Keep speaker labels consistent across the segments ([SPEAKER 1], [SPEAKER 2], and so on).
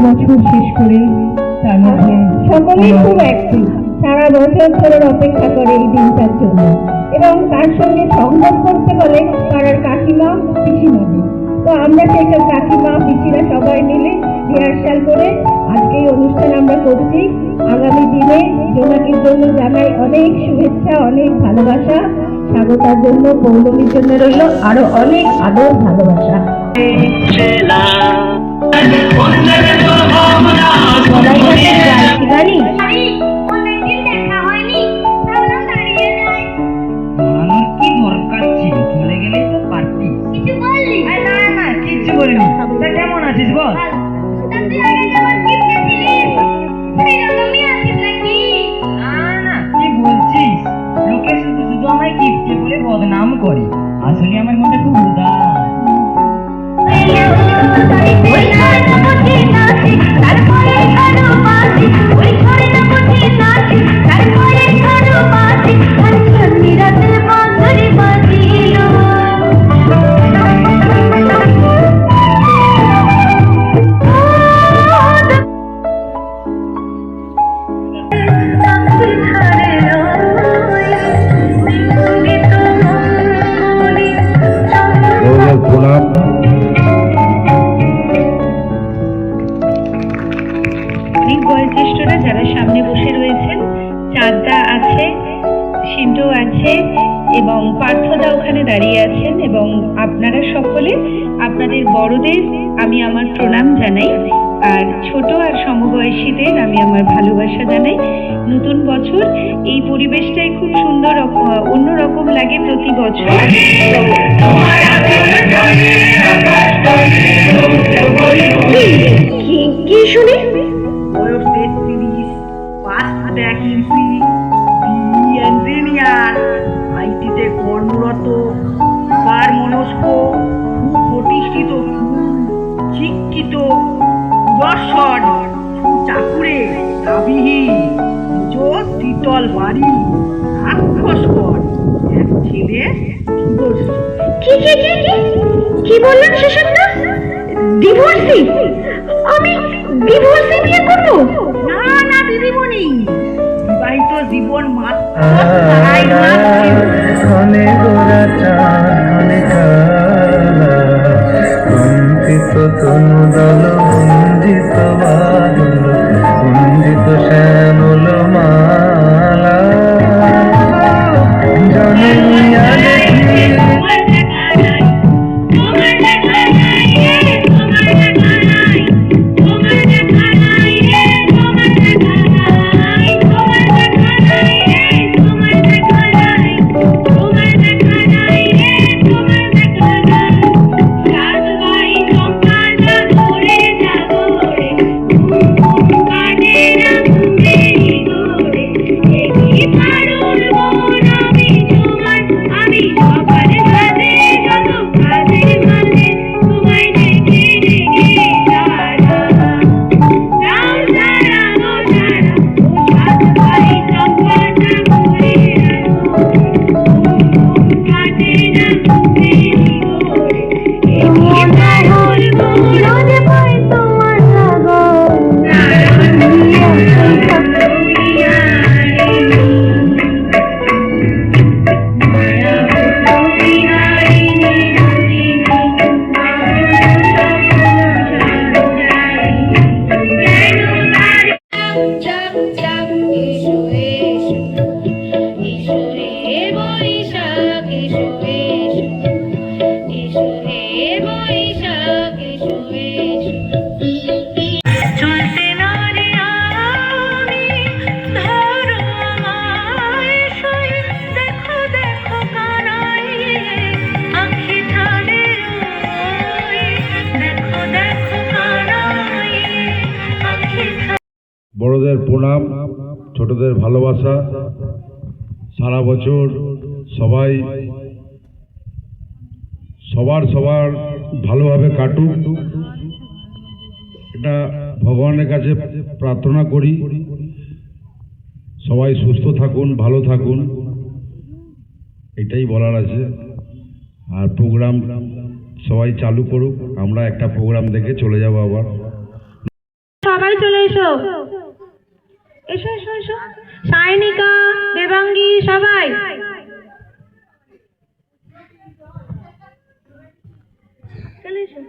[SPEAKER 1] বছর শেষ করে তার মধ্যে
[SPEAKER 2] সকলেই খুব অ্যাক্টিভ, সারা বছর ধরে অপেক্ষা করে এই দিনটার জন্য। এবং তার সঙ্গে সংযোগ করতে বলে পাড়ার কাকিমা পিসিমাকে। তো আমরা সেই সব কাকিমা পিসিরা সবাই মিলে রিহার্সাল করে আজকে এই অনুষ্ঠান আমরা করছি। আগামী দিনে জোনাকির জন্য জানাই অনেক শুভেচ্ছা, অনেক ভালোবাসা। স্বাগতার জন্য, পৌলমীর জন্য রইল আরো অনেক আদর ভালোবাসা।
[SPEAKER 1] কেমন আছিস বল? কি বলছিস? লোকে শুধু শুধু আমায় কিপটে বলে বদনাম করে, আসলে আমার মনটা খুব উদাস।
[SPEAKER 3] বয়োজ্যেষ্ঠরা যারা সামনে বসে রয়েছেন, চাঁদদা আছে, সিন্ধু আছে এবং পার্থদা ওখানে দাঁড়িয়ে আছেন, এবং আপনারা সকলে আপনাদের বড়দের আমি আমার প্রণাম জানাই, আর ছোট আর সমবয়সীদের আমি আমার ভালোবাসা জানাই। নতুন বছর, এই পরিবেশটাই খুব সুন্দর, অন্যরকম লাগে প্রতি বছর।
[SPEAKER 2] কি শুনি?
[SPEAKER 1] বয়স 33, পাঁচ ভ্যাকেন্সি, ইঞ্জিনিয়ার, আইটিতে কর্মরত, কার মনস্ক, প্রতিষ্ঠিত, শিক্ষিত, দর্শন, চাকুরে, দাবিহীন, জোর দ্বিতল বাড়ি, রাক্ষসকর, এক ছেলে,
[SPEAKER 2] কি বললেন শেষনটা? ডিভোর্সি? আমি ডিভোর্সি বিয়ে করব?
[SPEAKER 1] না দিদিমণি, বিবাহিত জীবন মাত্র
[SPEAKER 4] শ্যামল মালা জানিয়া বড়দের প্রণাম, ছোটদের ভালোবাসা। সারা বছর সবাই সবার ভালোভাবে কাটুক, এটা ভগবানের কাছে প্রার্থনা করি। সবাই সুস্থ থাকুন, ভালো থাকুন, এটাই বলার আছে। আর প্রোগ্রাম সবাই চালু করুক, আমরা একটা প্রোগ্রাম দেখে চলে যাব আবার।
[SPEAKER 5] এসো এসো এসো এসো, সায়নিকা, দেবাঙ্গী, সবাই চলে এসো।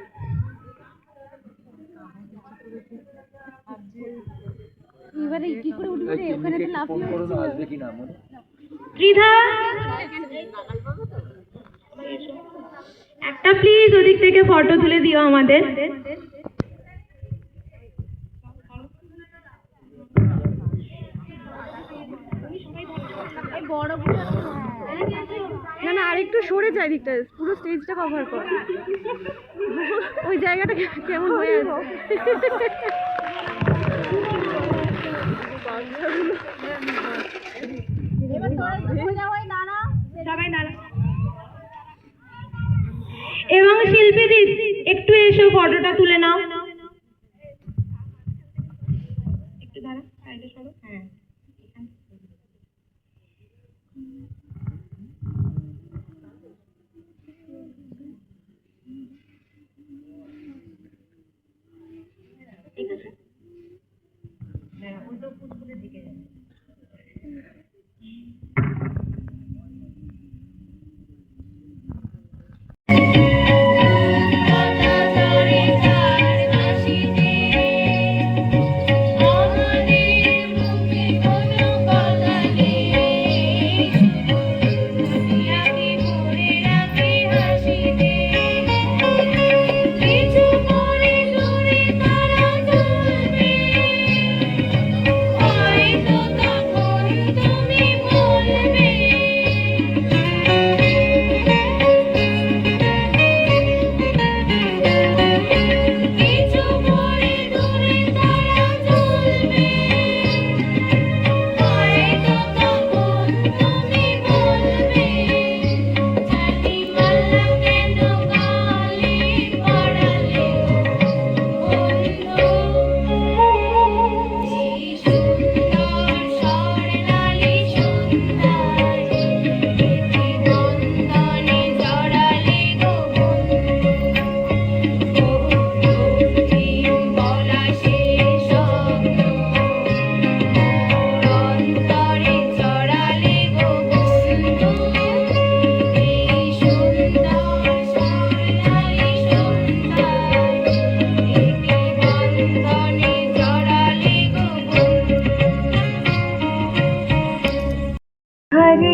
[SPEAKER 5] ত্রিধা, একটা প্লিজ ওদিক থেকে ফটো তুলে দিও আমাদের।
[SPEAKER 6] না না, আরেকটু সরে যায় দিকটা, পুরো স্টেজটা কভার কর, ওই জায়গাটা কেমন হয়ে আছে।
[SPEAKER 5] সবাই দাঁড়া। এবং শিল্পীদি একটু এসো, ফটোটা তুলে নাও। একটু দাঁড়া, সাইডে সরো। হ্যাঁ, ঠিক আছে। ওই তো ফুটফুটের দিকে যাবে।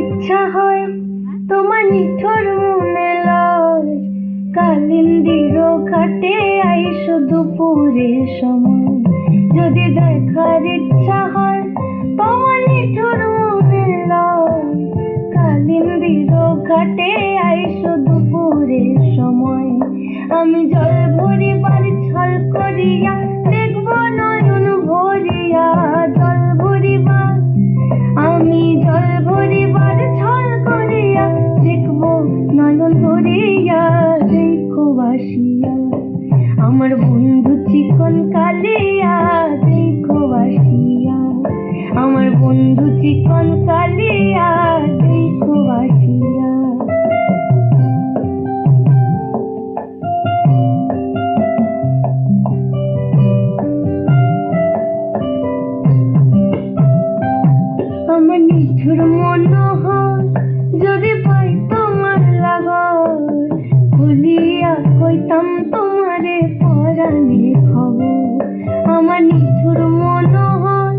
[SPEAKER 2] ইচ্ছা হয় তোমার নিঠুর মনে লয়, কালিন্দির ঘাটে আইসো দুপুরের সময়। যদি দেখার ইচ্ছা হয় তোমার নিঠুর মনে লয়, কালিন্দির ঘাটে আইসো দুপুরের সময়। আমি জল ভরিবার ছল করিয়া দেখবো নয়ন ভরিয়া, জল ভরিবার, আমি জল ভরিবার ছল করিয়া দেখবো নয়ন ভরিয়া। দেখো বাসিয়া আমার বন্ধু চিকন কালিয়া, দেখো বাসিয়া আমার বন্ধু চিকন কালিয়া, দেখো বাসিয়া। আমার নিঠুর মনোহর যদি পাই তোমার লাগর, ভুলিয়া কইতাম তোমারে পরাণের খবর। আমার নিঠুর মনোহর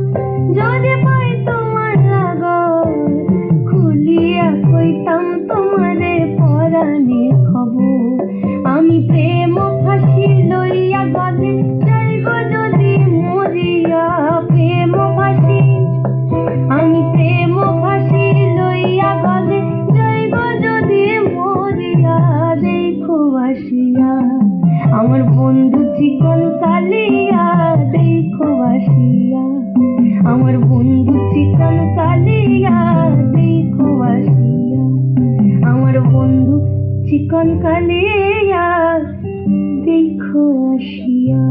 [SPEAKER 2] যদি পাই তোমার লাগর, খুলিয়া কইতাম তোমারে পরাণের খবর। আমি প্রেম ফাঁসি লইয়া গলে যাইব যদি মরিয়া, প্রেম ফাঁসি, আমি প্রেম ফাঁসি লইয়া গলে যাইব যদি মরিয়া। দেখো বাসিয়া আমার বন্ধু চিকন কালিয়া, দেখো বাসিয়া আমার বন্ধু চিকন কালিয়া, দেখো বাসিয়া আমার বন্ধু চিকন কালিয়া, দেখো আসিয়া।